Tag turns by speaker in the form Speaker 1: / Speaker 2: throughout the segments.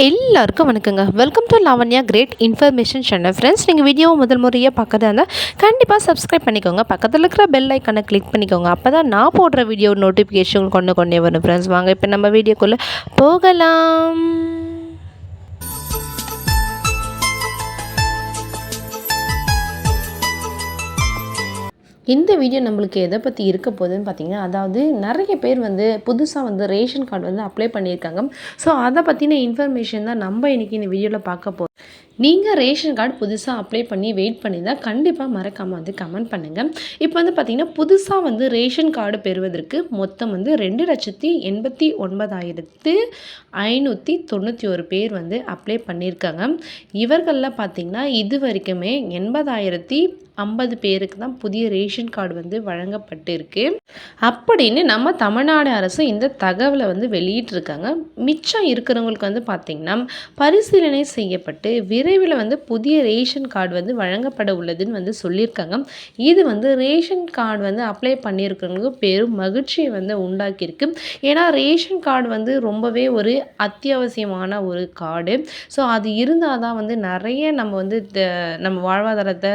Speaker 1: எல்லாருக்கும் வணக்கங்க. Welcome to Lavanya great information channel. Friends, நீங்கள் வீடியோவை முதல் முறையாக பார்க்கறதா இருந்தால் கண்டிப்பாக சப்ஸ்கிரைப் பண்ணிக்கோங்க. பக்கத்தில் இருக்கிற பெல் ஐக்கானை கிளிக் பண்ணிக்கோங்க. அப்போ தான் நான் போடுற வீடியோ நோட்டிஃபிகேஷன் கொண்டே வரும். ஃப்ரெண்ட்ஸ், வாங்க இப்போ நம்ம வீடியோக்குள்ளே போகலாம். இந்த வீடியோ நம்மளுக்கு எதை பற்றி இருக்க போகுதுன்னு பார்த்தீங்கன்னா, அதாவது நிறைய பேர் புதுசாக ரேஷன் கார்டு அப்ளை பண்ணியிருக்காங்க. ஸோ அதை பற்றின இன்ஃபர்மேஷன் தான் நம்ம இன்றைக்கி இந்த வீடியோவில் பார்க்க போகிறோம். நீங்கள் ரேஷன் கார்டு புதுசாக அப்ளை பண்ணி வெயிட் பண்ணியிருந்தால் கண்டிப்பாக மறக்காமல் கமெண்ட் பண்ணுங்கள். இப்போ பார்த்திங்கன்னா புதுசாக ரேஷன் கார்டு பெறுவதற்கு மொத்தம் 2,89,591 பேர் அப்ளை பண்ணியிருக்காங்க. இவர்களில் பார்த்திங்கன்னா இது வரைக்குமே 80,050 பேருக்கு தான் புதிய ரேஷன் கார்டு வழங்கப்பட்டிருக்கு அப்படின்னு நம்ம தமிழ்நாடு அரசு இந்த தகவலை வெளியிட்டிருக்காங்க. மிச்சம் இருக்கிறவங்களுக்கு பார்த்திங்கன்னா பரிசீலனை செய்யப்பட்டு விரைவில் புதிய ரேஷன் கார்டு வழங்கப்பட உள்ளதுன்னு சொல்லியிருக்காங்க. இது ரேஷன் கார்டு அப்ளை பண்ணியிருக்கிறவங்களுக்கு பெரும் மகிழ்ச்சியை உண்டாக்கியிருக்கு. ஏன்னா ரேஷன் கார்டு ரொம்பவே ஒரு அத்தியாவசியமான ஒரு கார்டு. ஸோ அது இருந்தால் தான் நிறைய நம்ம நம்ம வாழ்வாதாரத்தை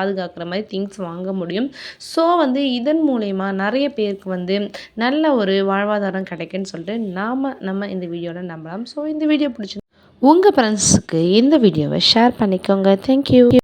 Speaker 1: பாதுகாக்கிற மாதிரி திங்ஸ் வாங்க முடியும். ஸோ இதன் மூலயமா நிறைய பேருக்கு நல்ல ஒரு வாழ்வாதாரம் கிடைக்குன்னு சொல்லிட்டு நம்ம இந்த வீடியோவில் நம்பலாம். ஸோ இந்த வீடியோ பிடிச்சி உங்கள் ஃப்ரெண்ட்ஸுக்கு இந்த வீடியோவை ஷேர் பண்ணிக்கோங்க. தேங்க்யூ.